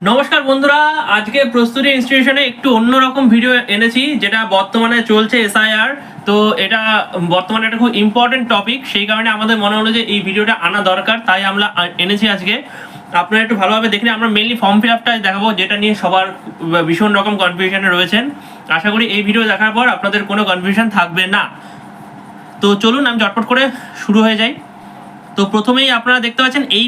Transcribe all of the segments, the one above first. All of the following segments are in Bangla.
নমস্কার বন্ধুরা, আজকে প্রস্তুতি ইনস্টিটিউশনে একটু অন্যরকম ভিডিও এনেছি, যেটা বর্তমানে চলছে এসআইআর। তো এটা বর্তমানে একটা খুব ইম্পর্টেন্ট টপিক, সেই কারণে আমাদের মনে হলো যে এই ভিডিওটা আনা দরকার, তাই আমরা এনেছি আজকে। আপনারা একটু ভালোভাবে দেখলে আমরা মেনলি ফর্ম ফিল আপটা দেখাবো, যেটা নিয়ে সবার ভীষণ রকম কনফিউশনে রয়েছেন। আশা করি এই ভিডিও দেখার পর আপনাদের কোনো কনফিউশন থাকবে না। তো চলুন আমি চটপট করে শুরু হয়ে যাই। তো প্রথমেই আপনারা দেখতে পাচ্ছেন এই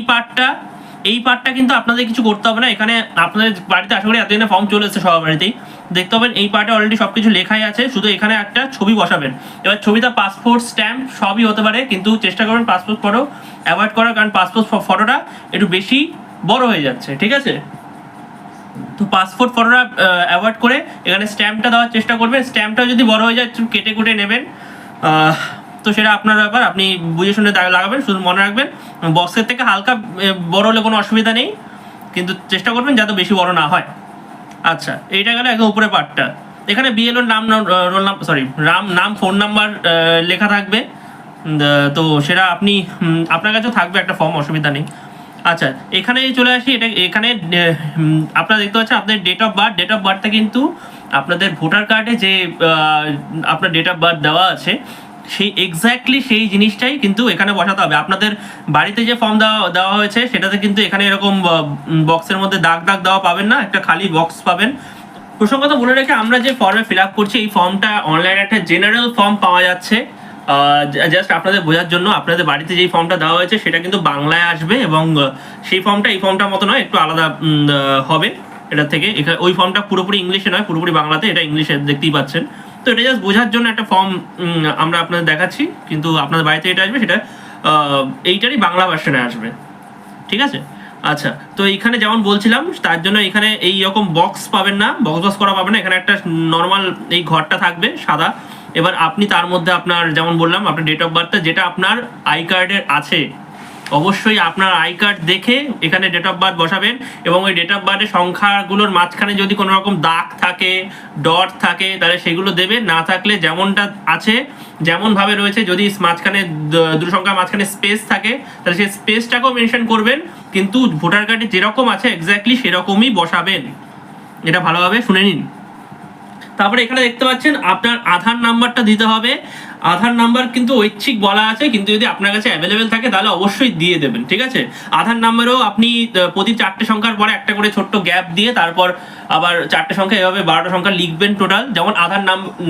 পার্টটা কিন্তু আপনাদের কিছু করতে হবে না। এখানে আপনাদের বাড়িতে আশা করি এতদিনে ফর্ম চলে এসেছে সবার বাড়িতেই, দেখতে পাবেন এই পার্টে অলরেডি সব কিছু লেখাই আছে, শুধু এখানে একটা ছবি বসাবেন। এবার ছবিটা পাসপোর্ট স্ট্যাম্প সবই হতে পারে, কিন্তু চেষ্টা করবেন পাসপোর্ট ফটো অ্যাভয়েড করার, কারণ পাসপোর্ট ফটোটা একটু বেশি বড় হয়ে যাচ্ছে, ঠিক আছে? তো পাসপোর্ট ফটোটা অ্যাভয়েড করে এখানে স্ট্যাম্পটা দেওয়ার চেষ্টা করবেন। স্ট্যাম্পটা যদি বড় হয়ে যায় একটু কেটে কুটে নেবেন, তো সেটা আপনার ব্যাপার, আপনি বুঝে শুনে লাগাবেন। শুধু মনে রাখবেন বক্সের থেকে হালকা বড় হলে কোনো অসুবিধা নেই, কিন্তু চেষ্টা করবেন যাতে বেশি বড় না হয়। আচ্ছা, এইটা গেল একদম উপরে পার্টটা। এখানে বিএলওর নাম, রোল নাম, সরি নাম, ফোন নাম্বার লেখা থাকবে। তো সেটা আপনি আপনার কাছেও থাকবে একটা ফর্ম, অসুবিধা নেই। আচ্ছা, এখানে চলে আসি। এখানে আপনারা দেখতে পাচ্ছেন আপনাদের ডেট অফ বার্থটা কিন্তু আপনাদের ভোটার কার্ডে যে আপনার ডেট অফ বার্থ দেওয়া আছে, সেই এক্স্যাক্টলি সেই জিনিসটাই কিন্তু এখানে বসাতে হবে। আপনাদের বাড়িতে যে ফর্ম দেওয়া হয়েছে সেটাতে কিন্তু এখানে এরকম বক্সের মধ্যে দাগ দাগ দেওয়া পাবেন না, একটা খালি বক্স পাবেন। প্রসঙ্গত বলে রেখে, আমরা যে ফর্মে ফিল আপ করছি এই ফর্মটা অনলাইনে একটা জেনারেল ফর্ম পাওয়া যাচ্ছে। জাস্ট আপনাদের বোঝার জন্য, আপনাদের বাড়িতে যেই ফর্মটা দেওয়া হয়েছে সেটা কিন্তু বাংলায় আসবে, এবং সেই ফর্মটা এই ফর্মটার মতো নয়, একটু আলাদা হবে এটা থেকে। ওই ফর্মটা পুরোপুরি ইংলিশে নয়, পুরোপুরি বাংলাতে, এটা ইংলিশে দেখতেই পাচ্ছেন। তো এটা জাস্ট বোঝার জন্য একটা ফর্ম আমরা আপনাদের দেখাচ্ছি, কিন্তু আপনাদের বাড়িতে এটা আসবে, সেটা এইটারই বাংলা ভার্সনে আসবে, ঠিক আছে? আচ্ছা, তো এইখানে যেমন বলছিলাম, তার জন্য এখানে এই রকম বক্স পাবেন না, বক্স করা পাবেন না। এখানে একটা নর্মাল এই ঘরটা থাকবে সাদা। এবার আপনি তার মধ্যে আপনার, যেমন বললাম, আপনার ডেট অফ বার্থটা যেটা আপনার আই কার্ডের আছে, অবশ্যই আপনার আই কার্ড দেখে এখানে ডেট অফ বার্থ বসাবেন। এবং ওই ডেট অফ বার্থের সংখ্যাগুলোর মাঝখানে যদি কোনো রকম দাগ থাকে, ডট থাকে, তাহলে সেগুলো দেবে। না থাকলে যেমনটা আছে, যেমনভাবে রয়েছে, যদি মাঝখানে দুটো সংখ্যার মাঝখানে স্পেস থাকে, তাহলে সেই স্পেসটাকেও মেনশন করবেন, কিন্তু ভোটার কার্ডে যেরকম আছে এক্স্যাক্টলি সেরকমই বসাবেন। এটা ভালোভাবে শুনে নিন। তারপরে এখানে দেখতে পাচ্ছেন আপনার আধার নাম্বারটা দিতে হবে। আধার নাম্বার কিন্তু ঐচ্ছিক বলা আছে, কিন্তু যদি আপনার কাছে অ্যাভেলেবেল থাকে তাহলে অবশ্যই দিয়ে দেবেন, ঠিক আছে? আধার নাম্বারও আপনি প্রতি 4টে সংখ্যার পরে একটা করে ছোট্ট গ্যাপ দিয়ে তারপর আবার 4টে সংখ্যা, এভাবে 12টা সংখ্যা লিখবেন টোটাল। যেমন আধার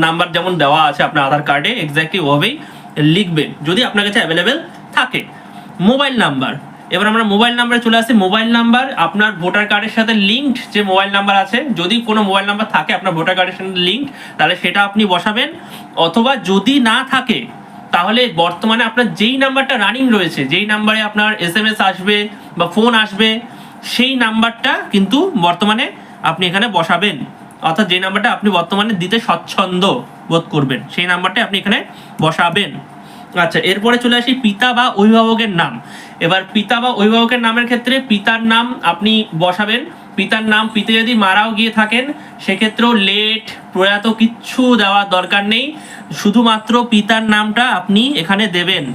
নাম্বার যেমন দেওয়া আছে আপনার আধার কার্ডে, এক্স্যাক্টলি ওভাবেই লিখবেন যদি আপনার কাছে অ্যাভেলেবেল থাকে। মোবাইল নাম্বার, এবার আমরা মোবাইল নাম্বারে চলে আসি। মোবাইল নাম্বার আপনার ভোটার কার্ডের সাথে লিঙ্কড যে মোবাইল নাম্বার আছে, যদি কোনো মোবাইল নাম্বার থাকে আপনার ভোটার কার্ডের সাথে লিঙ্ক, তাহলে সেটা আপনি বসাবেন। অথবা যদি না থাকে, তাহলে বর্তমানে আপনার যেই নাম্বারটা রানিং রয়েছে, যেই নাম্বারে আপনার এসএমএস আসবে বা ফোন আসবে, সেই নাম্বারটা কিন্তু বর্তমানে আপনি এখানে বসাবেন। অর্থাৎ যে নাম্বারটা আপনি বর্তমানে দিতে স্বচ্ছন্দ বোধ করবেন, সেই নাম্বারটা আপনি এখানে বসাবেন। আচ্ছা, এরপরে চলে আসি পিতা বা অভিভাবকের নাম। এবার পিতা বা অভিভাবকের নামের ক্ষেত্রে পিতার নাম আপনি বসাবেন। পিতার নাম, পিতা যদি মারাও গিয়ে থাকেন সেক্ষেত্রেও লেট, প্রয়াত কিচ্ছু দেওয়ার দরকার নেই, শুধুমাত্র পিতার নামটা আপনি এখানে দেবেন,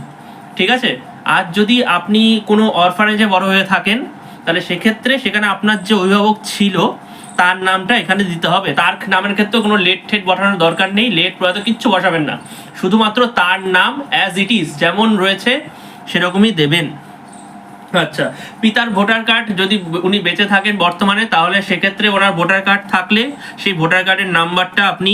ঠিক আছে? আর যদি আপনি কোনো অরফানেজে বড় হয়ে থাকেন, তাহলে সেক্ষেত্রে সেখানে আপনার যে অভিভাবক ছিল তার নামটা এখানে দিতে হবে। তার নামের ক্ষেত্রে কোনো লেট ঠেট বসানোর দরকার নেই, লেট প্রয়াত কিচ্ছু বসাবেন না, শুধুমাত্র তার নাম অ্যাজ ইট ইজ যেমন রয়েছে সেরকমই দেবেন। আচ্ছা, পিতার ভোটার কার্ড যদি উনি বেঁচে থাকেন বর্তমানে, তাহলে সেক্ষেত্রে ওনার ভোটার কার্ড থাকলে সেই ভোটার কার্ডের নাম্বারটা আপনি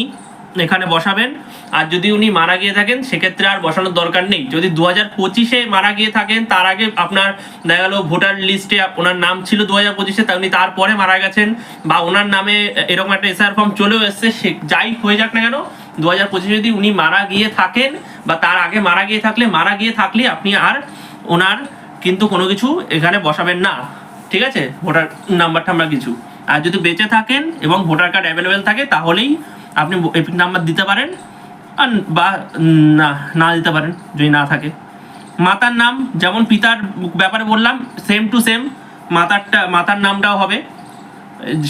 এখানে বসাবেন। আর যদি উনি মারা গিয়ে থাকেন সেক্ষেত্রে আর বসানোর দরকার নেই। যদি 2025-এ মারা গিয়ে থাকেন, তার আগে আপনার দেখা গেল ভোটার লিস্টে ওনার নাম ছিল 2025-এ, তা উনি তারপরে মারা গেছেন, বা ওনার নামে এরকম একটা এসআর ফর্ম চলেও এসছে, সে যাই হয়ে যাক না কেন, 2025-এ যদি উনি মারা গিয়ে থাকেন বা তার আগে মারা গিয়ে থাকলে আপনি আর ওনার কিন্তু কোনো কিছু এখানে বসাবেন না, ঠিক আছে? ভোটার নাম্বার টাম্বার কিছু। আর যদি বেঁচে থাকেন এবং ভোটার কার্ড অ্যাভেলেবেল থাকে, তাহলেই আপনি এপিক নাম্বার দিতে পারেন, আর বা না দিতে পারেন যদি না থাকে। মাতার নাম, যেমন পিতার ব্যাপারে বললাম, সেম টু সেম মাতার নামটাও হবে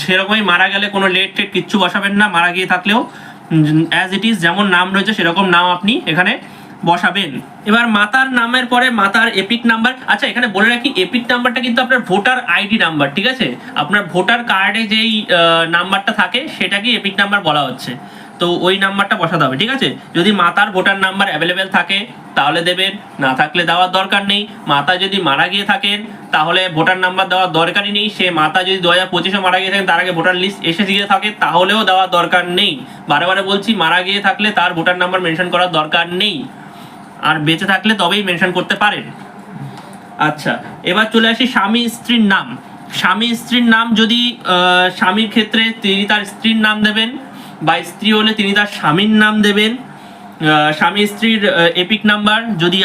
সেরকমই। মারা গেলে কোনো লেট টেট কিচ্ছু বসাবেন না, মারা গিয়ে থাকলেও অ্যাজ ইট ইজ যেমন নাম রয়েছে সেরকম নাম আপনি এখানে বসাবেন। এবার মাতার নামের পরে মাতার এপিক নাম্বার। আচ্ছা, এখানে বলে রাখি এপিক নাম্বারটা কিন্তু আপনার ভোটার আইডি নাম্বার, ঠিক আছে? আপনার ভোটার কার্ডে যেই নাম্বারটা থাকে সেটাকে এপিক নাম্বার বলা হচ্ছে, তো ওই নাম্বারটা বসাতে হবে, ঠিক আছে? যদি মাতার ভোটার নাম্বার অ্যাভেলেবেল থাকে তাহলে দেবেন, না থাকলে দেওয়ার দরকার নেই। মাতা যদি মারা গিয়ে থাকেন তাহলে ভোটার নাম্বার দেওয়ার দরকারই নেই। সে মাতা যদি 2025-এ মারা গিয়ে থাকেন, তার আগে ভোটার লিস্ট এসে দিয়ে থাকে, তাহলেও দেওয়ার দরকার নেই। বারে বারে বলছি, মারা গিয়ে থাকলে তার ভোটার নাম্বার মেনশন করার দরকার নেই, আর বেঁচে থাকলে তবেই মেনশন করতে পারেন। আচ্ছা, এবার চলে আসি স্বামী স্ত্রীর নাম। স্বামী স্ত্রীর নাম যদি স্বামীর ক্ষেত্রে তিনি তার স্ত্রীর নাম দেবেন, বা স্ত্রী হলে তিনি তার স্বামীর নাম দেবেন। স্বামী স্ত্রীর এপিক নাম্বার যদি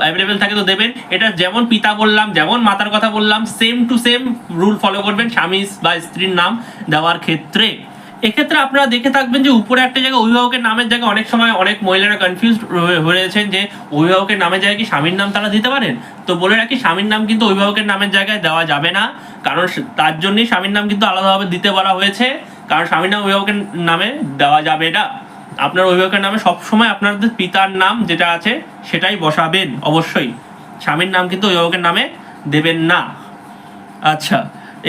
অ্যাভেলেবেল থাকে তো দেবেন। এটা যেমন পিতা বললাম, যেমন মাতার কথা বললাম, same to same rule follow করবেন স্বামী বা স্ত্রীর নাম দেওয়ার ক্ষেত্রে। এক্ষেত্রে আপনারা দেখে থাকবেন যে উপরে একটা জায়গায় অভিভাবকের নামের জায়গায় অনেক সময় অনেক মহিলারা কনফিউজ হয়েছেন যে অভিভাবকের নামের জায়গায় কি স্বামীর নাম তারা দিতে পারেন। তো বলে রাখি, স্বামীর নাম কিন্তু অভিভাবকের নামের জায়গায় দেওয়া যাবে না, কারণ তার জন্যই স্বামীর নাম কিন্তু আলাদাভাবে দিতে বলা হয়েছে, কারণ স্বামীর নাম অভিভাবকের নামে দেওয়া যাবে না। আপনার অভিভাবকের নামে সবসময় আপনাদের পিতার নাম যেটা আছে সেটাই বসাবেন অবশ্যই, স্বামীর নাম কিন্তু অভিভাবকের নামে দেবেন না। আচ্ছা,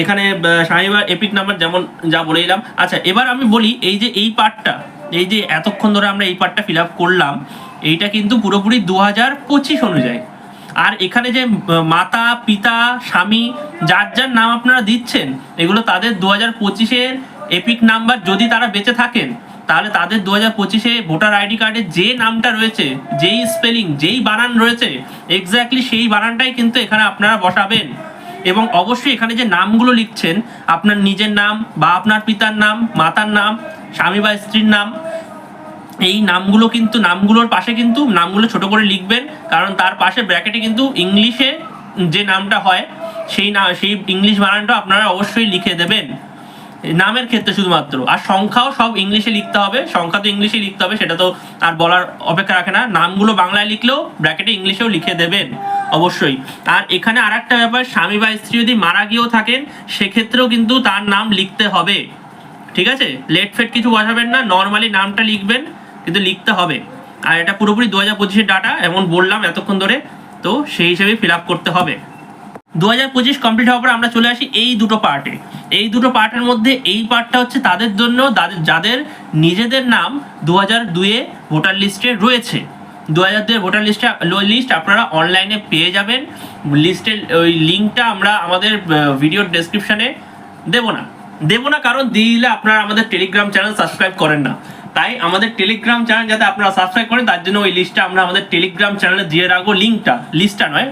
এখানে স্বামী বা এপিক নাম্বার যেমন যা বলে দিলাম। আচ্ছা, এবার আমি বলি এই যে এই পার্টটা, এই যে এতক্ষণ ধরে আমরা এই পার্টটা ফিল আপ করলাম, এইটা কিন্তু পুরোপুরি 2025 অনুযায়ী। আর এখানে যে মাতা পিতা স্বামী যার যার নাম আপনারা দিচ্ছেন, এগুলো তাদের 2025-এর এপিক নাম্বার। যদি তারা বেঁচে থাকেন তাহলে তাদের 2025-এ ভোটার আইডি কার্ডে যে নামটা রয়েছে, যেই স্পেলিং, যেই বানান রয়েছে, এক্স্যাক্টলি সেই বানানটাই কিন্তু এখানে আপনারা বসাবেন। এবং অবশ্যই এখানে যে নামগুলো লিখছেন, আপনার নিজের নাম বা আপনার পিতার নাম, মাতার নাম, স্বামী বা স্ত্রীর নাম, এই নামগুলো কিন্তু নামগুলোর পাশে কিন্তু নামগুলো ছোট করে লিখবেন, কারণ তার পাশে ব্র্যাকেটে কিন্তু ইংলিশে যে নামটা হয় সেই ইংলিশ বানানটা আপনারা অবশ্যই লিখে দেবেন নামের ক্ষেত্রে শুধুমাত্র। আর সংখ্যাও সব ইংলিশে লিখতে হবে, সংখ্যা তো ইংলিশে লিখতে হবে, সেটা তো আর বলার অপেক্ষা রাখে না। নামগুলো বাংলায় লিখলেও ব্র্যাকেটে ইংলিশেও লিখে দেবেন অবশ্যই। আর এখানে আর একটা ব্যাপার, স্বামী বা স্ত্রী যদি মারা গিয়েও থাকেন সেক্ষেত্রেও কিন্তু তার নাম লিখতে হবে, ঠিক আছে? লেট ফেট কিছু বসাবেন না, নর্মালি নামটা লিখবেন, কিন্তু লিখতে হবে। আর এটা পুরোপুরি 2025-এর ডাটা, এমন বললাম এতক্ষণ ধরে, তো সেই হিসেবে ফিল আপ করতে হবে। 2025 কমপ্লিট হওয়ার পর আমরা চলে আসি এই দুটো পার্টে। এই দুটো পার্টের মধ্যে এই পার্টটা হচ্ছে তাদের জন্য যাদের নিজেদের নাম 2002-এ ভোটার লিস্টে রয়েছে। 2002-এর ভোটার লিস্ট আপনারা অনলাইনে পেয়ে যাবেন। লিস্টের ওই লিঙ্কটা আমরা আমাদের ভিডিওর ডেসক্রিপশানে দেবো না, কারণ দিলে আপনারা আমাদের টেলিগ্রাম চ্যানেল সাবস্ক্রাইব করেন না। তাই আমাদের টেলিগ্রাম চ্যানেল যাতে আপনারা সাবস্ক্রাইব করেন, তার জন্য ওই লিস্টটা আমরা আমাদের টেলিগ্রাম চ্যানেলে দিয়ে রাখবো। লিস্টটা নয়,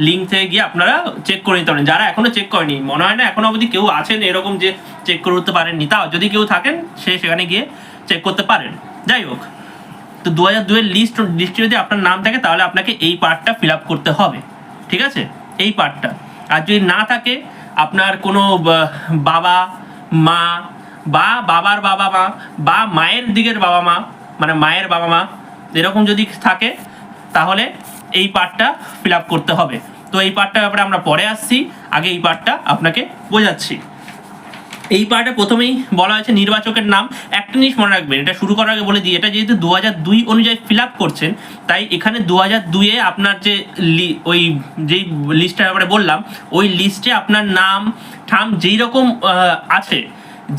লিঙ্ক থেকে গিয়ে আপনারা চেক করে নিতে পারেন। যারা এখনো চেক করেনি, মনে হয় না এখনো অবধি কেউ আছেন এরকম যে চেক করে উঠতে পারেননি, তাও যদি কেউ থাকেন সেখানে গিয়ে চেক করতে পারেন। যাই হোক, তো 2002-এর লিস্টে যদি আপনার নাম থাকে তাহলে আপনাকে এই পার্টটা ফিল আপ করতে হবে, ঠিক আছে? এই পার্টটা। আর যদি না থাকে, আপনার কোনো বাবা মা বা বাবার বাবা মা বা মায়ের দিকের বাবা মা, মানে মায়ের বাবা মা এরকম যদি থাকে, তাহলে এই পার্টটা ফিল আপ করতে হবে। তো এই পার্টটার ব্যাপারে আমরা পরে আসছি, আগে এই পার্টটা আপনাকে বোঝাচ্ছি। এই পার্টে প্রথমেই বলা হয়েছে নির্বাচকের নাম। একটা জিনিস মনে রাখবেন, এটা শুরু করার আগে বলে দিই, এটা যেহেতু 2002 অনুযায়ী ফিল আপ করছেন, তাই এখানে 2002-এ আপনার যে ওই যেই লিস্টটার ব্যাপারে বললাম, ওই লিস্টে আপনার নাম ঠাম যেই রকম আছে,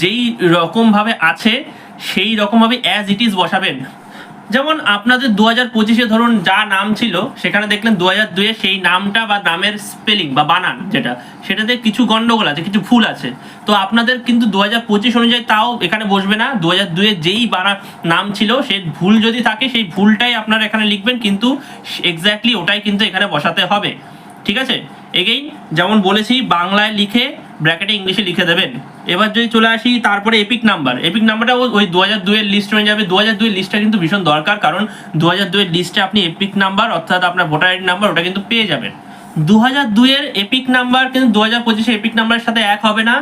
যেই রকমভাবে আছে সেই রকমভাবে অ্যাজ ইট ইজ বসাবেন। যেমন আপনাদের 2025-এ ধরুন যা নাম ছিল, সেখানে দেখলেন 2002-এ সেই নামটা বা নামের স্পেলিং বা বানান যেটা, সেটাতে কিছু গন্ডগোল আছে, কিছু ভুল আছে। তো আপনাদের কিন্তু 2025 অনুযায়ী তাও এখানে বসবে না। 2002-এ যেই নাম ছিল সেই ভুল যদি থাকে, সেই ভুলটাই আপনারা এখানে লিখবেন, কিন্তু এক্স্যাক্টলি ওটাই কিন্তু এখানে বসাতে হবে, ঠিক আছে? এগেইন যেমন বলেছি, বাংলায় লিখে ব্র্যাকেটে ইংলিশে লিখে দেবেন। এবার যদি চলে আসি তারপরে এপিক নাম্বারটা ওই 2002-এর লিস্ট হয়ে যাবে। 2002-এর লিস্টটা কিন্তু ভীষণ দরকার, কারণ 2002-এর লিস্টে আপনি এপিক নাম্বার অর্থাৎ আপনার ভোটার আইডি নাম্বার ওটা কিন্তু পেয়ে যাবেন। 2002-এর এপিক নাম্বার কিন্তু 2025-এ এপিক নাম্বারের সাথে এক হবে না,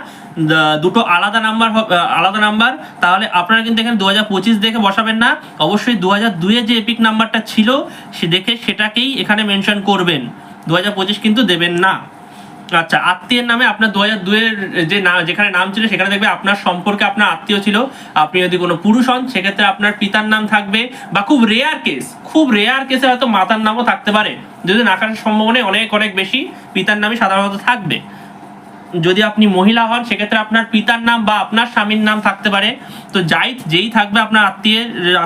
দুটো আলাদা নাম্বার। তাহলে আপনারা কিন্তু এখানে 2025 দেখে বসাবেন না, অবশ্যই 2002-এর যে এপিক নাম্বারটা ছিল সে দেখে সেটাকেই এখানে মেনশন করবেন, 2025 কিন্তু দেবেন না। আচ্ছা, আত্মীয়ের নামে আপনার 2002 এর যে যেখানে নাম ছিল সেখানে দেখবে আপনার সম্পর্কে আপনার আত্মীয় ছিল। আপনি যদি কোনো পুরুষ হন সেক্ষেত্রে আপনার পিতার নাম থাকবে, বা খুব রেয়ার কেসে হয়তো মাতার নামও থাকতে পারে, যদি না থাকার সম্ভাবনা অনেক অনেক বেশি পিতার নামই সাধারণত থাকবে। যদি আপনি মহিলা হন সেক্ষেত্রে আপনার পিতার নাম বা আপনার স্বামীর নাম থাকতে পারে। তো যেই থাকবে আপনার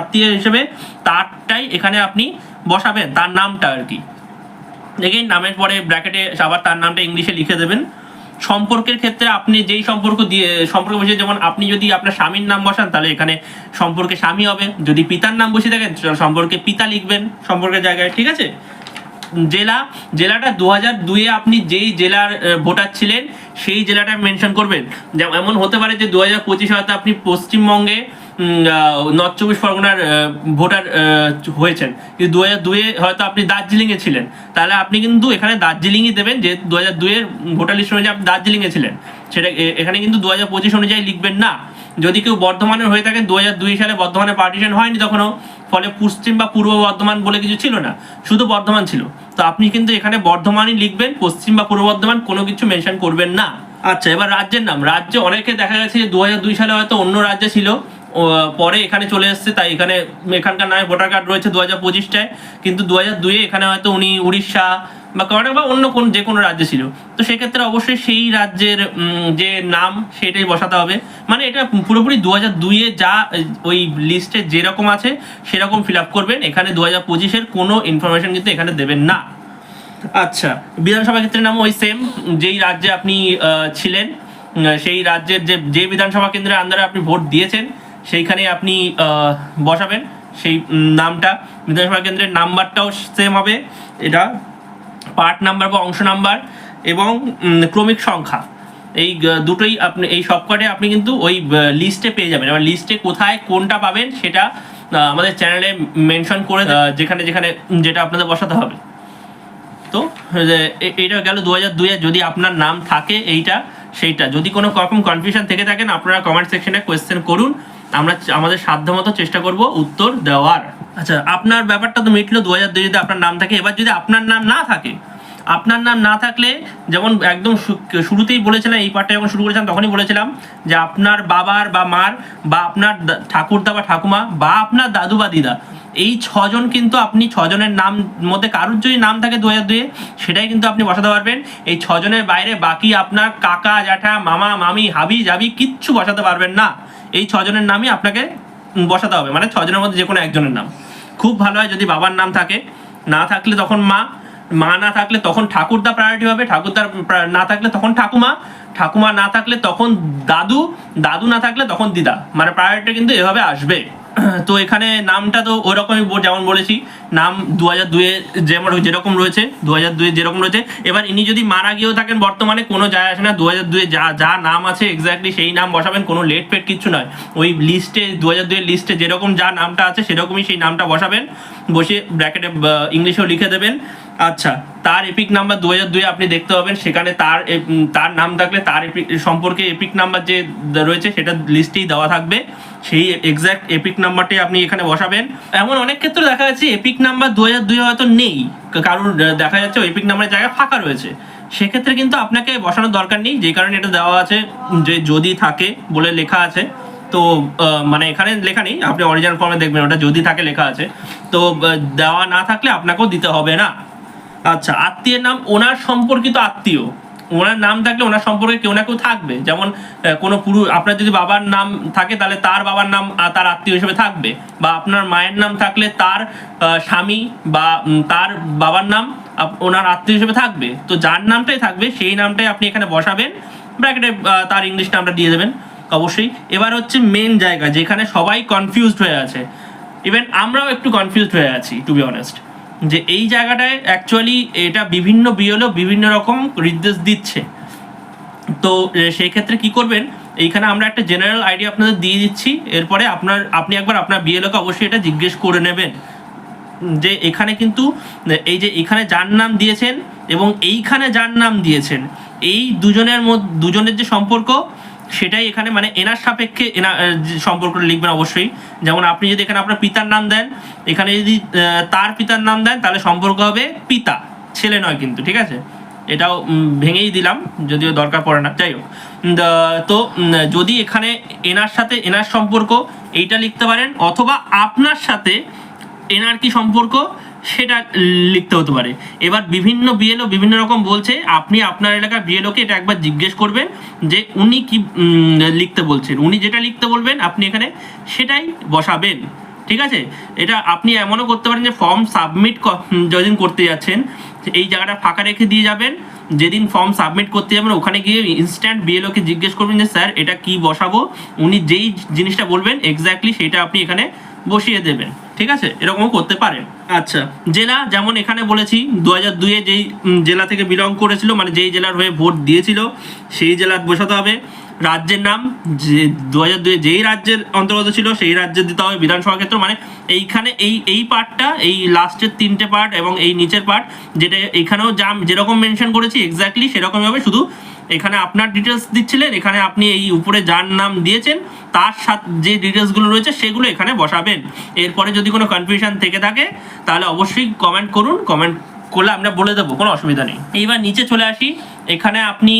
আত্মীয় হিসেবে তারটাই এখানে আপনি বসাবেন, তার নামটা আর কি। দেখেন নামের পরে ব্র্যাকেটে আবার তার নামটা ইংলিশে লিখে দেবেন। সম্পর্কের ক্ষেত্রে আপনি যেই সম্পর্ক বসে, যেমন আপনি যদি আপনার স্বামীর নাম বসান তাহলে এখানে সম্পর্কে স্বামী হবে। যদি পিতার নাম বসে থাকেন সম্পর্কে পিতা লিখবেন সম্পর্কের জায়গায়, ঠিক আছে। জেলাটা 2002-এ আপনি যেই জেলার ভোটার ছিলেন সেই জেলাটা মেনশন করবেন। যেমন এমন হতে পারে যে 2025 হয়তো আপনি পশ্চিমবঙ্গে নর্থ চব্বিশ পরগনার ভোটার হয়েছেন, কিন্তু 2002-এ হয়তো আপনি দার্জিলিংয়ে ছিলেন, তাহলে আপনি কিন্তু এখানে দার্জিলিংই দেবেন, যে 2002-এর ভোটার লিস্ট অনুযায়ী আপনি দার্জিলিংয়ে ছিলেন। সেটা এখানে কিন্তু 2025 অনুযায়ী লিখবেন না। যদি কেউ বর্ধমানের হয়ে থাকেন, 2002 সালে বর্ধমানে পার্টিশন হয়নি তখনও, ফলে পশ্চিম বা পূর্ব বর্ধমান বলে কিছু ছিল না, শুধু বর্ধমান ছিল। তো আপনি কিন্তু এখানে বর্ধমানই লিখবেন, পশ্চিম বা পূর্ব বর্ধমান কোনো কিছু মেনশন করবেন না। আচ্ছা, এবার রাজ্যের নাম। রাজ্যে অনেকে দেখা গেছে যে 2002 সালে হয়তো অন্য রাজ্যে ছিল, পরে এখানে চলে এসছে, তাই এখানকার নামে ভোটার কার্ড রয়েছে 2025টায়, কিন্তু 2002-এ এখানে হয়তো উনি উড়িষ্যা বা কর্ণাটক বা অন্য যে কোনো রাজ্যে ছিল। তো সেক্ষেত্রে অবশ্যই সেই রাজ্যের যে নাম সেটাই বসাতে হবে। মানে এটা পুরোপুরি 2002-এ যা ওই লিস্টে যেরকম আছে সেরকম ফিল আপ করবেন, এখানে 2025-এর কোনো ইনফরমেশন কিন্তু এখানে দেবেন না। আচ্ছা, বিধানসভা ক্ষেত্রের নাম ওই সেম, যেই রাজ্যে আপনি ছিলেন সেই রাজ্যের যে বিধানসভা কেন্দ্রের আন্ডারে আপনি ভোট দিয়েছেন সেইখানে আপনি বসাবেন সেই নামটা। বিধানসভা কেন্দ্রের নাম্বারটাও সেম হবে, এটা পার্ট নাম্বার বা অংশ নাম্বার এবং ক্রমিক সংখ্যা, এই দুটোই আপনি এই সবকটে আপনি কিন্তু ওই লিস্টে পেয়ে যাবেন। এবার লিস্টে কোথায় কোনটা পাবেন সেটা আমাদের চ্যানেলে মেনশন করে যেখানে যেখানে যেটা আপনাদের বসাতে হবে। তো এইটা গেল 2002-এ যদি আপনার নাম থাকে সেইটা। যদি কোনো রকম কনফিউশন থেকে থাকেন আপনারা কমেন্ট সেকশনে কোয়েশ্চেন করুন, আমরা আমাদের সাধ্যমতো চেষ্টা করব উত্তর দেওয়ার। আচ্ছা, আপনার ব্যাপারটা তো মিটলো 2002-তে আপনার নাম থাকে। এবার যদি আপনার নাম না থাকলে, যেমন একদম শুরুতেই বলেছিলাম, এই পার্টটা যখন শুরু করেছিলাম তখনই বলেছিলাম যে আপনার বাবার বা মার বা আপনার ঠাকুরদা বা ঠাকুমা বা আপনার দাদু বা দিদা, এই 6 জন কিন্তু আপনি 6 জনের নাম মধ্যে কারুর যদি নাম থাকে 2002-এ সেটাই কিন্তু আপনি বসাতে পারবেন। এই 6 জনের বাইরে বাকি আপনার কাকা জ্যাঠা মামা মামি হাবি জাবি কিচ্ছু বসাতে পারবেন না। এই 6 জনের নামই আপনাকে বসাতে হবে, মানে 6 জনের মধ্যে যে কোনো একজনের নাম। খুব ভালো হয় যদি বাবার নাম থাকে, না থাকলে তখন মা না থাকলে তখন ঠাকুরদা প্রায়োরিটি হবে, ঠাকুরদার না থাকলে তখন ঠাকুমা না থাকলে তখন দাদু না থাকলে তখন দিদা, মানে প্রায়োরিটি কিন্তু এভাবে আসবে। তো এখানে নামটা তো ওরকমই যেমন বলেছি, নাম 2002-এ যেরকম রয়েছে 2002-এ যেরকম রয়েছে। এবার ইনি যদি মারা গিয়েও থাকেন বর্তমানে কোনো যায় আসে না, 2002-এ যা নাম আছে এক্স্যাক্টলি সেই নাম বসাবেন, কোনো লেট ফেট কিচ্ছু নয়। ওই লিস্টে 2002-এর লিস্টে যেরকম যা নামটা আছে সেরকমই সেই নামটা বসাবেন, বসে ব্র্যাকেটে ইংলিশেও লিখে দেবেন। আচ্ছা, তার এপিক নাম্বার 2002-এ আপনি দেখতে পাবেন, সেখানে তার নাম থাকলে তার সম্পর্কে এপিক নাম্বার যে রয়েছে সেটা লিস্টেই দেওয়া থাকবে, সেই এক্স্যাক্ট এপিক নাম্বারটাই আপনি এখানে বসাবেন। এমন অনেক ক্ষেত্রে দেখা যাচ্ছে এপিক নাম্বার 2002-এ হয়তো নেই, কারণ দেখা যাচ্ছে এপিক নাম্বারের জায়গা ফাঁকা রয়েছে, সেক্ষেত্রে কিন্তু আপনাকে বসানোর দরকার নেই, যে কারণে এটা দেওয়া আছে যে যদি থাকে বলে লেখা আছে। তো মানে এখানে লেখা নেই, আপনি অরিজিনাল ফর্মে দেখবেন ওটা যদি থাকে লেখা আছে, তো দেওয়া না থাকলে আপনাকেও দিতে হবে না। আচ্ছা, আত্মীয়ের নাম, ওনার সম্পর্কিত আত্মীয়, ওনার নাম থাকলে ওনার সম্পর্কে কেউ না কেউ থাকবে। যেমন কোনো আপনার যদি বাবার নাম থাকে তাহলে তার বাবার নাম তার আত্মীয় হিসেবে থাকবে, বা আপনার মায়ের নাম থাকলে তার স্বামী বা তার বাবার নাম ওনার আত্মীয় হিসেবে থাকবে। তো যার নামটাই থাকবে সেই নামটাই আপনি এখানে বসাবেন, ব্র্যাকেটে তার ইংলিশ নামটা দিয়ে দেবেন অবশ্যই। এবার হচ্ছে মেন জায়গা যেখানে সবাই কনফিউজড হয়ে আছে, ইভেন আমরাও একটু কনফিউজড হয়ে আছি টু বি অনেস্ট, যে এই জায়গাটায় অ্যাকচুয়ালি এটা বিভিন্ন বিএলও বিভিন্ন রকম নির্দেশ দিচ্ছে। তো সেই ক্ষেত্রে কি করবেন, এইখানে আমরা একটা জেনারেল আইডিয়া আপনাদের দিয়ে দিচ্ছি, এরপরে আপনি একবার আপনার বিএলওকে অবশ্যই এটা জিজ্ঞেস করে নেবেন যে এখানে কিন্তু এই যে এখানে যার নাম দিয়েছেন এবং এইখানে যার নাম দিয়েছেন, এই দুজনের যে সম্পর্ক সেটাই এখানে মানে এনার সাপেক্ষে সম্পর্কটা লিখবেন অবশ্যই। যেমন আপনি যদি এখানে আপনার পিতার নাম দেন, এখানে যদি তার পিতার নাম দেন তাহলে সম্পর্ক হবে পিতা, ছেলে নয় কিন্তু, ঠিক আছে। এটাও ভেঙেই দিলাম, যদিও দরকার পড়ে না, যাই হোক। তো যদি এখানে এনার সাথে এনার সম্পর্ক এইটা লিখতে পারেন, অথবা আপনার সাথে এনার কি সম্পর্ক সেটা লিখতে হতে পারে। এবার বিভিন্ন বিএলও বিভিন্ন রকম বলছে, আপনি আপনার এলাকার বিএলওকে এটা একবার জিজ্ঞেস করবেন যে উনি কি লিখতে বলছেন, উনি যেটা লিখতে বলবেন আপনি এখানে সেটাই বসাবেন, ঠিক আছে। এটা আপনি এমনও করতে পারেন যে ফর্ম সাবমিট যেদিন করতে যাচ্ছেন এই জায়গাটা ফাঁকা রেখে দিয়ে যাবেন, যেদিন ফর্ম সাবমিট করতে যাবেন ওখানে গিয়ে ইনস্ট্যান্ট বিএলওকে জিজ্ঞেস করবেন যে স্যার এটা কি বসাবো, উনি যেই জিনিসটা বলবেন এক্স্যাক্টলি সেটা আপনি এখানে বসিয়ে দেবেন, ঠিক আছে, এরকমও করতে পারেন। আচ্ছা, জেলা যেমন এখানে বলেছি 2002-এ যেই জেলা থেকে বিলং করেছিল, মানে যেই জেলার হয়ে ভোট দিয়েছিল সেই জেলার বসাতে হবে। রাজ্যের নাম যে 2002-এ যেই রাজ্যের অন্তর্গত ছিল সেই রাজ্যের দিতে হবে। বিধানসভা ক্ষেত্র মানে এইখানে এই পার্টটা, এই লাস্টের 3টে পার্ট এবং এই নিচের পার্ট, যেটা এখানেও যেরকম মেনশন করেছি এক্স্যাক্টলি সেরকমই হবে, শুধু এখানে আপনার ডিটেলস দিচ্ছিলেন, এখানে আপনি এই উপরে যার নাম দিয়েছেন তার সাথে যে ডিটেলসগুলো রয়েছে সেগুলো এখানে বসাবেন। এরপরে যদি কোনো কনফিউশন থেকে থাকে তাহলে অবশ্যই কমেন্ট করুন, কমেন্ট করলে আমরা বলে দেবো, কোনো অসুবিধা নেই। এইবার নিচে চলে আসি, এখানে আপনি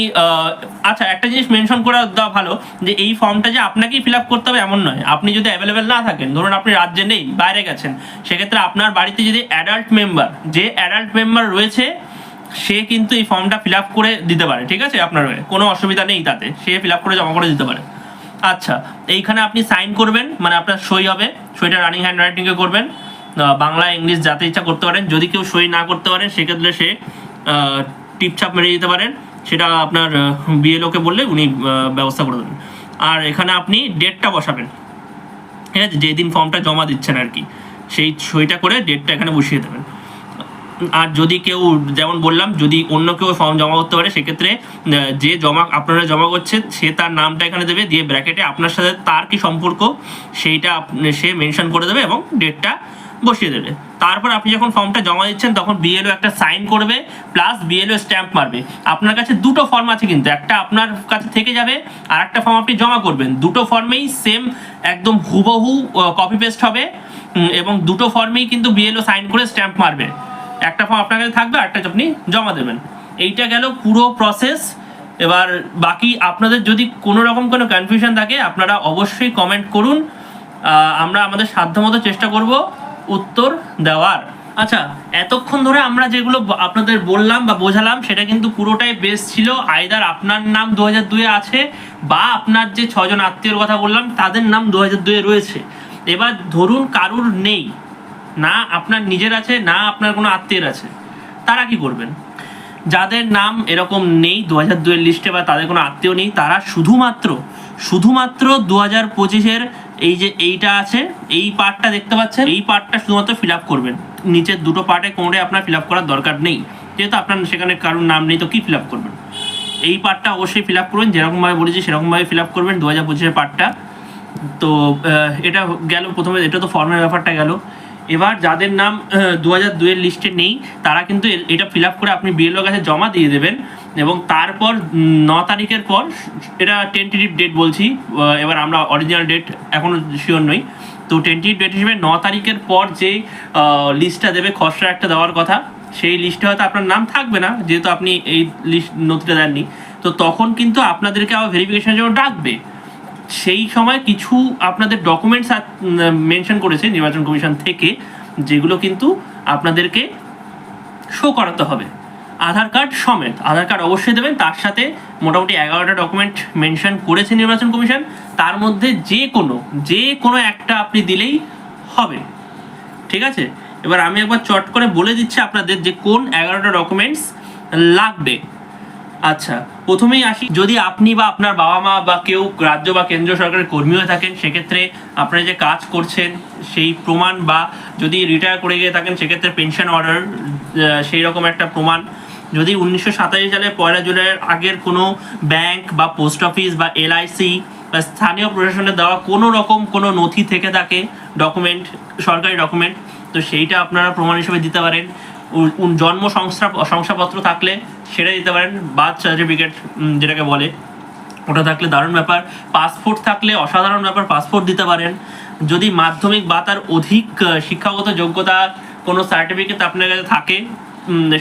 আচ্ছা একটা জিনিস মেনশন করা দেওয়া ভালো যে এই ফর্মটা যে আপনাকেই ফিল আপ করতে হবে এমন নয়। আপনি যদি অ্যাভেলেবেল না থাকেন, ধরুন আপনি রাজ্যে নেই, বাইরে গেছেন, সেক্ষেত্রে আপনার বাড়িতে যদি অ্যাডাল্ট মেম্বার রয়েছে সে কিন্তু এই ফর্মটা ফিল আপ করে দিতে পারে, ঠিক আছে, আপনার হয়ে কোনো অসুবিধা নেই, তাতে সে ফিল আপ করে জমা করে দিতে পারে। আচ্ছা, এইখানে আপনি সাইন করবেন, মানে আপনার সই হবে, সইটা রানিং হ্যান্ড রাইটিংয়ে করবেন, বাংলা ইংলিশ যাতে ইচ্ছা করতে পারেন। যদি কেউ সই না করতে পারেন সেক্ষেত্রে সে টিপছাপ মেরে দিতে পারেন, সেটা আপনার বিএলওকে বললে উনি ব্যবস্থা করে দেবেন। আর এখানে আপনি ডেটটা বসাবেন, ঠিক আছে, যেদিন ফর্মটা জমা দিচ্ছেন আর কি, সেই সইটা করে ডেটটা এখানে বসিয়ে দেবেন। আর যদি কেউ, যেমন বললাম, যদি অন্য কেউ ফর্ম জমা করতে পারে সেক্ষেত্রে যে আপনারা জমা করছেন সে তার নামটা এখানে দেবে, দিয়ে ব্র্যাকেটে আপনার সাথে তার কি সম্পর্ক সেইটা সে মেনশন করে দেবে এবং ডেটটা বসিয়ে দেবে। তারপর আপনি যখন ফর্মটা জমা দিচ্ছেন তখন বিএলও একটা সাইন করবে প্লাস বিএলও স্ট্যাম্প মারবে। আপনার কাছে দুটো ফর্ম আছে কিন্তু, একটা আপনার কাছে থেকে যাবে আর একটা ফর্ম আপনি জমা করবেন। দুটো ফর্মেই সেম একদম হুবহু কপি পেস্ট হবে এবং দুটো ফর্মেই কিন্তু বিএলও সাইন করে স্ট্যাম্প মারবে। একটা ফর্ম আপনার কাছে থাকবে, একটা আপনি জমা দেবেন। এইটা গেল পুরো প্রসেস। এবার বাকি আপনাদের যদি কোনো রকম কোনো কনফিউশন থাকে আপনারা অবশ্যই কমেন্ট করুন, আমরা আমাদের সাধ্যমতো চেষ্টা করব উত্তর দেওয়ার। আচ্ছা, এতক্ষণ ধরে আমরা যেগুলো আপনাদের বললাম বা বোঝালাম সেটা কিন্তু পুরোটাই বেস ছিল আইদার আপনার নাম 2002-এ আছে বা আপনার যে 6জন আত্মীয়র কথা বললাম তাদের নাম 2002-এ রয়েছে। এবার ধরুন কারুর নেই, না আপনার নিজের আছে না আপনার কোনো আত্মীয়ের আছে, তারা কি করবেন? যাদের নাম এরকম নেই 2002-এর লিস্টে বা তাদের কোনো আত্মীয় নেই, তারা শুধুমাত্র 2025-এর এই যে এইটা আছে, এই পার্টটা দেখতে পাচ্ছেন, এই পার্টটা শুধুমাত্র ফিল আপ করবেন। নিচের দুটো পার্টে কোনোটাই আপনার ফিল আপ করার দরকার নেই, যেহেতু আপনার সেখানে কারোর নাম নেই তো কি ফিল আপ করবেন। এই পার্টটা অবশ্যই ফিল আপ করবেন, যেরকমভাবে বলেছি সেরকমভাবে ফিল আপ করবেন 2025-এর পার্টটা। তো এটা গেল প্রথমে, এটা তো ফর্মের ব্যাপারটা গেল। এবার যাদের নাম 2002-এর লিস্টে নেই তারা কিন্তু এটা ফিল আপ করে আপনি বিএলওর কাছে জমা দিয়ে দেবেন এবং তারপর 9 তারিখের পর, এটা টেন্টেটিভ ডেট বলছি, এবার আমরা অরিজিনাল ডেট এখনও শিওর নই, তো টেন্টেটিভ ডেট হিসেবে 9 তারিখের পর যে লিস্টটা দেবে, খসড়া একটা দেওয়ার কথা, সেই লিস্টে হয়তো আপনার নাম থাকবে না যেহেতু আপনি এই লিস্ট নথিটা দেননি, তো তখন কিন্তু আপনাদেরকে আবার ভেরিফিকেশনের জন্য ডাকবে। সেই সময় কিছু আপনাদের ডকুমেন্টস মেনশন করেছে নির্বাচন কমিশন থেকে, যেগুলো কিন্তু আপনাদেরকে শো করাতে হবে, আধার কার্ড সমেত। আধার কার্ড অবশ্যই দেবেন, তার সাথে মোটামুটি 11টা ডকুমেন্ট মেনশন করেছে নির্বাচন কমিশন, তার মধ্যে যে কোনো একটা আপনি দিলেই হবে, ঠিক আছে। এবার আমি একবার চট করে বলে দিচ্ছি আপনাদের যে কোন 11টা ডকুমেন্টস লাগবে। আচ্ছা, প্রথমেই আসি, যদি আপনি বা আপনার বাবা মা বা কেউ রাজ্য বা কেন্দ্রীয় সরকারের কর্মী হয়ে থাকেন সেক্ষেত্রে আপনারা যে কাজ করছেন সেই প্রমাণ, বা যদি রিটায়ার করে গিয়ে থাকেন সেক্ষেত্রে পেনশন অর্ডার, সেই রকম একটা প্রমাণ। যদি 1987 সালে 1 জুলাইয়ের আগের কোনো ব্যাংক বা পোস্ট অফিস বা এলআইসি বা স্থানীয় প্রশাসনের দেওয়া কোনো রকম কোনো নথি থেকে থাকে, ডকুমেন্ট, সরকারি ডকুমেন্ট, তো সেইটা আপনারা প্রমাণ হিসেবে দিতে পারেন। জন্ম শংসাপত্র থাকলে সেটা দিতে পারেন, বার্থ সার্টিফিকেট যেটাকে বলে, ওটা থাকলে দারুণ ব্যাপার। পাসপোর্ট থাকলে অসাধারণ ব্যাপার, পাসপোর্ট দিতে পারেন। যদি মাধ্যমিক বা তার অধিক শিক্ষাগত যোগ্যতা কোনো সার্টিফিকেট আপনার কাছে থাকে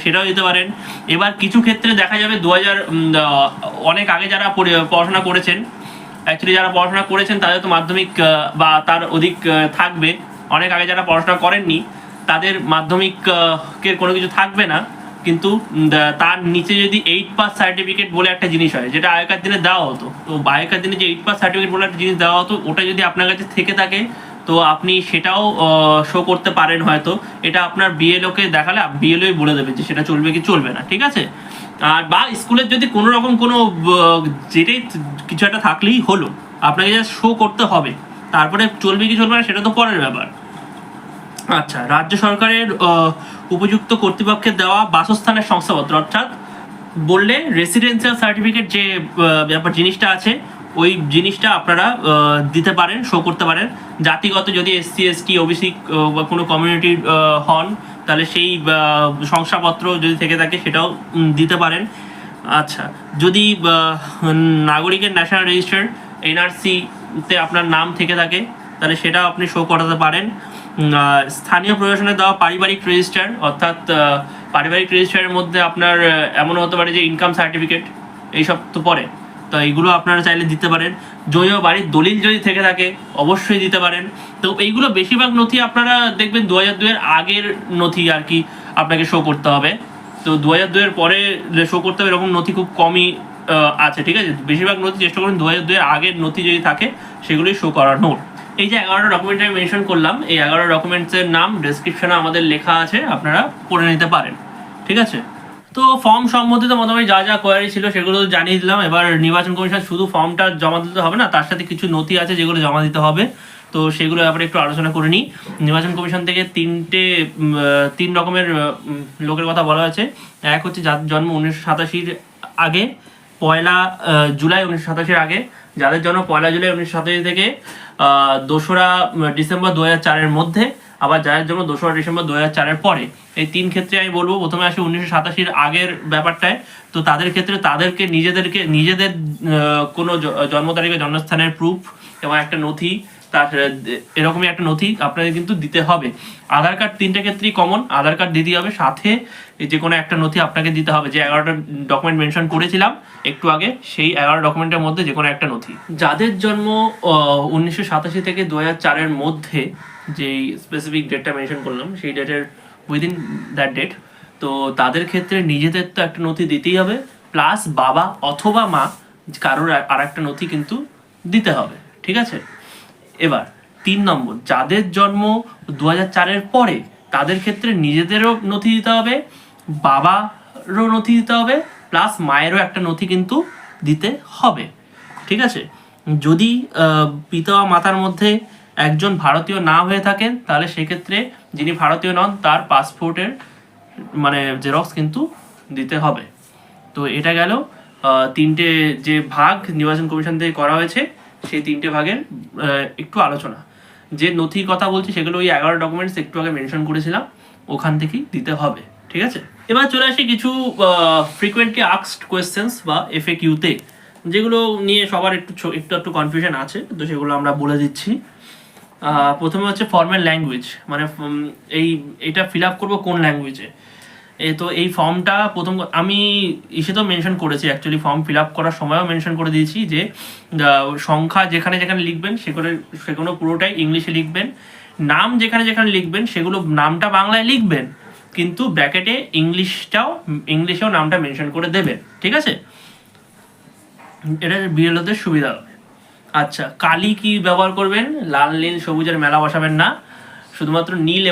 সেটাও দিতে পারেন। এবার কিছু ক্ষেত্রে দেখা যাবে অনেক আগে যারা পড়াশোনা করেছেন, অ্যাকচুয়ালি যারা পড়াশোনা করেছেন তাদের তো মাধ্যমিক বা তার অধিক থাকবে। অনেক আগে যারা পড়াশোনা করেননি তাদের মাধ্যমিকের কোনো কিছু থাকবে না, কিন্তু তার নিচে যদি 8 পাস সার্টিফিকেট বলে একটা জিনিস হয়, যেটা আগেকার দিনে দেওয়া হতো, তো আগেকার দিনে যে 8 পাস সার্টিফিকেট বলে একটা জিনিস দেওয়া হতো, ওটা যদি আপনার কাছে থেকে থাকে তো আপনি সেটাও শো করতে পারেন। হয়তো এটা আপনার বিএলওকে দেখালে বিএলওই বলে দেবে যে সেটা চলবে কি চলবে না, ঠিক আছে। আর বা স্কুলের যদি কোনো রকম কোনো যেটাই কিছু একটা থাকলেই হলো, আপনাকে যা শো করতে হবে, তারপরে চলবে কি চলবে না সেটা তো পরের ব্যাপার। আচ্ছা, রাজ্য সরকারের উপযুক্ত কর্তৃপক্ষের দেওয়া বাসস্থানের শংসাপত্র, অর্থাৎ বললে রেসিডেন্সিয়াল সার্টিফিকেট যে ব্যাপার জিনিসটা আছে, ওই জিনিসটা আপনারা দিতে পারেন, শো করতে পারেন। জাতিগত যদি এসসি এসটি ওবিসি বা কোনো কমিউনিটির হন, তাহলে সেই শংসাপত্র যদি থেকে থাকে সেটাও দিতে পারেন। আচ্ছা, যদি নাগরিকের ন্যাশনাল রেজিস্টার এনআরসিতে আপনার নাম থেকে থাকে তাহলে সেটাও আপনি শো করাতে পারেন। স্থানীয় প্রশাসনে দেওয়া পারিবারিক রেজিস্টার, অর্থাৎ পারিবারিক রেজিস্টারের মধ্যে আপনার এমন হতে পারে যে ইনকাম সার্টিফিকেট, এইসব তো পড়ে, তো এইগুলো আপনারা চাইলে দিতে পারেন। জৈব বাড়ির দলিল যদি থেকে থাকে অবশ্যই দিতে পারেন। তো এইগুলো বেশিরভাগ নথি আপনারা দেখবেন 2002-এর আগের নথি আর কি আপনাকে শো করতে হবে। তো 2002-এর পরে শো করতে হবে এরকম নথি খুব কমই আছে, ঠিক আছে। বেশিরভাগ নথি চেষ্টা করুন 2002-এর আগের নথি যদি থাকে সেগুলোই শো করানোর। এই যে 11টা ডকুমেন্ট আমি মেনশন করলাম, এই 11 ডকুমেন্টসের নাম ডেসক্রিপশনে আমাদের লেখা আছে, আপনারা পড়ে নিতে পারেন, ঠিক আছে। তো ফর্ম সম্বন্ধিত মোটামুটি যা যা কোয়ারি ছিল সেগুলো জানিয়ে দিলাম। এবার নির্বাচন কমিশন শুধু ফর্মটা জমা দিতে হবে না, তার সাথে কিছু নথি আছে যেগুলো জমা দিতে হবে, তো সেগুলো ব্যাপারে একটু আলোচনা করে নিই। নির্বাচন কমিশন থেকে তিন রকমের লোকের কথা বলা হয়েছে। এক হচ্ছে যার জন্ম 1987-র আগে, 1 জুলাই 1987-এর আগে, যাদের জন্ম 1 জুলাই 1987 থেকে 2রা ডিসেম্বর 2004-এর মধ্যে, আবার যাদের জন্য 2রা ডিসেম্বর 2004-এর পরে। এই 3 ক্ষেত্রে আমি বলবো। প্রথমে আসে 1987-এর আগের ব্যাপারটায়। তো তাদের ক্ষেত্রে তাদেরকে নিজেদের কোনো জন্ম তারিখে জন্মস্থানের প্রুফ এবং একটা নথি, তার এরকমই একটা নথি আপনাদের কিন্তু দিতে হবে। আধার কার্ড 3টে ক্ষেত্রেই কমন, আধার কার্ড দিতে হবে, সাথে যে কোনো একটা নথি আপনাকে দিতে হবে। যে 11টা ডকুমেন্ট মেনশন করেছিলাম একটু আগে, সেই 11 ডকুমেন্টের মধ্যে যে কোনো একটা নথি। যাদের জন্ম 1987 থেকে 2004-এর মধ্যে, যেই স্পেসিফিক ডেটটা মেনশন করলাম সেই ডেটের উইদিন দ্যাট ডেট, তো তাদের ক্ষেত্রে নিজেদের তো একটা নথি দিতেই হবে, প্লাস বাবা অথবা মা কারোর আর একটা নথি কিন্তু দিতে হবে, ঠিক আছে। এবার 3 নম্বর, যাদের জন্ম 2004-এর পরে তাদের ক্ষেত্রে নিজেদেরও নথি দিতে হবে, বাবারও নথি দিতে হবে, প্লাস মায়েরও একটা নথি কিন্তু দিতে হবে, ঠিক আছে। যদি পিতা বা মাতার মধ্যে একজন ভারতীয় না হয়ে থাকেন তাহলে সেক্ষেত্রে যিনি ভারতীয় নন তার পাসপোর্টের মানে জেরক্স কিন্তু দিতে হবে। তো এটা গেল 3টে যে ভাগ নির্বাচন কমিশন থেকে করা হয়েছে, সেই 3টে ভাগের একটু আলোচনা। যে নথির কথা বলছি সেগুলো ওই 11 ডকুমেন্টস একটু আগে মেনশন করেছিলাম, ওখান থেকেই দিতে হবে, ঠিক আছে। এবার চলে আসি কিছু ফ্রিকোয়েন্টলি আস্কড কোয়েশ্চেন্স বা FAQ-তে, যেগুলো নিয়ে সবার একটু কনফিউশন আছে, তো সেগুলো আমরা বলে দিচ্ছি। প্রথমে হচ্ছে ফর্মাল ল্যাঙ্গুয়েজ, মানে এটা ফিল আপ করবো কোন ল্যাঙ্গুয়েজে। তো এই ফর্মটা আমি তো মেনশন করেছি, অ্যাকচুয়ালি ফর্ম ফিল আপ করার সময়ও মেনশন করে দিয়েছি যে সংখ্যা যেখানে যেখানে লিখবেন সেগুলো পুরোটাই ইংলিশে লিখবেন। নাম যেখানে যেখানে লিখবেন সেগুলো নামটা বাংলায় লিখবেন, কিন্তু ব্র্যাকেটে ইংলিশেও নামটা মেনশন করে দেবেন, ঠিক আছে। এটা বিএলওদের সুবিধা হবে। আচ্ছা, কালি কি ব্যবহার করবেন? লাল নীল সবুজের মেলা বসাবেন না, শুধুমাত্র নীল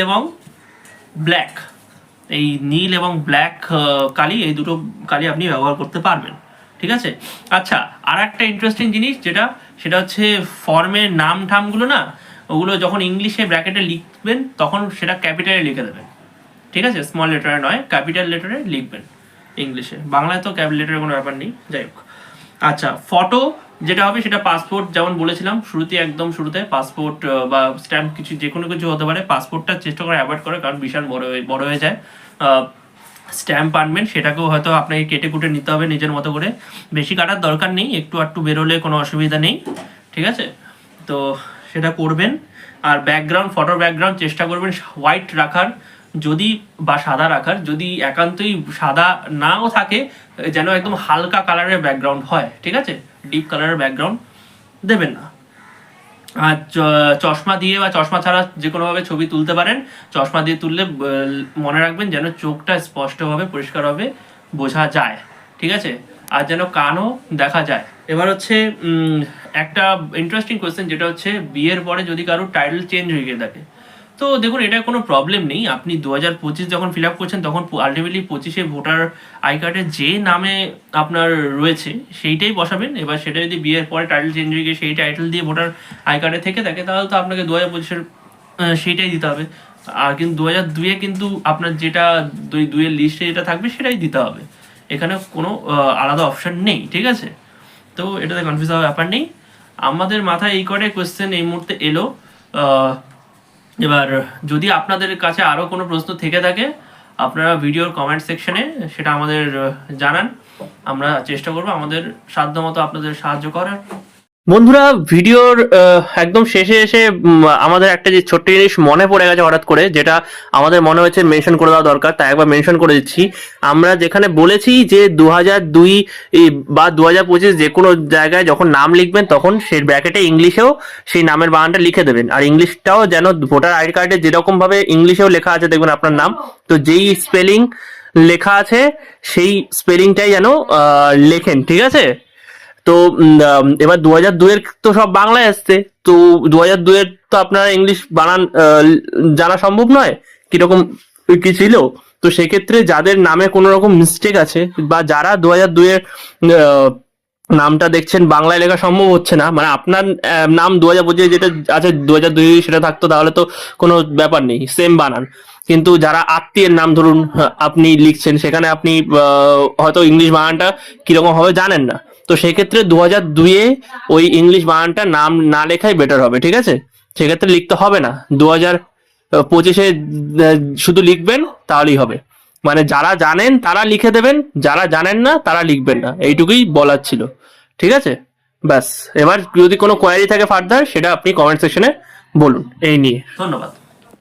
এবং ব্ল্যাক, এই নীল এবং ব্ল্যাক কালি, এই দুটো কালি আপনি ব্যবহার করতে পারবেন, ঠিক আছে। আচ্ছা, আর একটা ইন্টারেস্টিং জিনিস সেটা হচ্ছে ফর্মের নাম ঠামগুলো না, ওগুলো যখন ইংলিশে ব্র্যাকেটে লিখবেন তখন সেটা ক্যাপিটালে লিখে দেবেন, ঠিক আছে। স্মল লেটারে নয়, ক্যাপিটাল লেটারে লিখবেন ইংলিশে। বাংলায় তো ক্যাপিটাল লেটারের কোনো ব্যাপার নেই, যাই হোক। আচ্ছা, ফটো যেটা হবে সেটা পাসপোর্ট, যেমন বলেছিলাম একদম শুরুতে পাসপোর্ট বা স্ট্যাম্প যে কোনো কিছু হতে পারে। পাসপোর্টটা চেষ্টা করে অ্যাভয়েড করে, কারণ বিশাল বড় হয়ে যায়। স্ট্যাম্প আনবেন, সেটাকেও হয়তো আপনাকে কেটে কুটে নিতে হবে নিজের মতো করে, বেশি কাটার দরকার নেই, একটু বেরোলে কোনো অসুবিধা নেই, ঠিক আছে। তো সেটা করবেন। আর ব্যাকগ্রাউন্ড, ফটোর ব্যাকগ্রাউন্ড চেষ্টা করবেন হোয়াইট রাখার, যদি বা সাদা রাখার। যদি একান্তই সাদা নাও থাকে, যেন একদম হালকা কালারের ব্যাকগ্রাউন্ড হয়, ঠিক আছে? ডিপ কালারের ব্যাকগ্রাউন্ড দেবেন না। আর চশমা দিয়ে বা চশমা ছাড়া যে কোনোভাবে ছবি তুলতে পারেন। চশমা দিয়ে তুললে মনে রাখবেন যেন চোখটা স্পষ্টভাবে পরিষ্কারভাবে বোঝা যায়, ঠিক আছে? আর যেন কানও দেখা যায়। এবার হচ্ছে একটা ইন্টারেস্টিং কোয়েশ্চেন, যেটা হচ্ছে বিয়ের পরে যদি কারোর টাইটেল চেঞ্জ হয়ে গিয়ে থাকে। তো দেখুন, এটা কোনো প্রবলেম নেই। আপনি 2025 যখন ফিল আপ করছেন, তখন আলটিমেটলি 25-এ ভোটার আই কার্ডে যে নামে আপনার রয়েছে সেইটাই বসাবেন। এবার সেটা যদি বিয়ের পরে টাইটেল চেঞ্জ হয়ে গিয়ে সেই টাইটেল দিয়ে ভোটার আই কার্ডে থেকে থাকে, তাহলে তো আপনাকে 2025-এর সেইটাই দিতে হবে। আর কিন্তু 2002-এ কিন্তু আপনার যেটা 2-এর লিস্টে যেটা থাকবে সেটাই দিতে হবে। এখানে কোনো আলাদা অপশন নেই, ঠিক আছে? তো এটাতে কনফিউজ হওয়ার ব্যাপার নেই। আমাদের মাথায় এই কটাই কোয়েশ্চেন এই মুহূর্তে এলো। এবার যদি আপনাদের কাছে আরও কোনো প্রশ্ন থেকে থাকে, আপনারা ভিডিওর কমেন্ট সেকশনে সেটা আমাদের জানান। আমরা চেষ্টা করবো আমাদের সাধ্যমতো আপনাদের সাহায্য করার। বন্ধুরা, ভিডিওর একদম শেষে এসে আমাদের একটা যে ছোট্ট জিনিস মনে পড়ে গেছে হঠাৎ করে, যেটা আমাদের মনে হয়েছে মেনশন করে দেওয়া দরকার, তাই একবার মেনশন করে দিচ্ছি। আমরা যেখানে বলেছি যে 2002 বা 2025 যে কোনো জায়গায় যখন নাম লিখবেন, তখন সেই ব্র্যাকেটে ইংলিশেও সেই নামের বানানটা লিখে দেবেন। আর ইংলিশটাও যেন ভোটার আইডি কার্ডে যেরকম ভাবে ইংলিশেও লেখা আছে দেখবেন আপনার নাম, তো যেই স্পেলিং লেখা আছে সেই স্পেলিংটাই যেন লেখেন, ঠিক আছে? তো এবার 2002-এর তো সব বাংলায় আসছে, তো 2002-এর তো আপনার ইংলিশ বানান জানা সম্ভব নয় কিরকম কি ছিল। তো সেক্ষেত্রে যাদের নামে কোনো রকম মিস্টেক আছে, বা যারা 2002-এর নামটা দেখছেন বাংলায় লেখা সম্ভব হচ্ছে না, মানে আপনার নাম 2025 যেটা আছে 2002 সেটা থাকতো, তাহলে তো কোনো ব্যাপার নেই, সেম বানান। কিন্তু যারা আত্মীয়ের নাম ধরুন আপনি লিখছেন, সেখানে আপনি হয়তো ইংলিশ বানানটা কিরকম হবে জানেন না, তো সেক্ষেত্রে 2002-এ ওই ইংলিশ বানানটা নাম না লেখাই বেটার হবে, ঠিক আছে? সেক্ষেত্রে লিখতে হবে না, 2025-এ শুধু লিখবেন তাহলেই হবে। মানে যারা জানেন তারা লিখে দেবেন, যারা জানেন না তারা লিখবেন না, এইটুকুই বলার ছিল, ঠিক আছে? ব্যাস, এবার যদি কোনো কোয়ারি থাকে ফার্দার, সেটা আপনি কমেন্ট সেকশনে বলুন এই নিয়ে। ধন্যবাদ।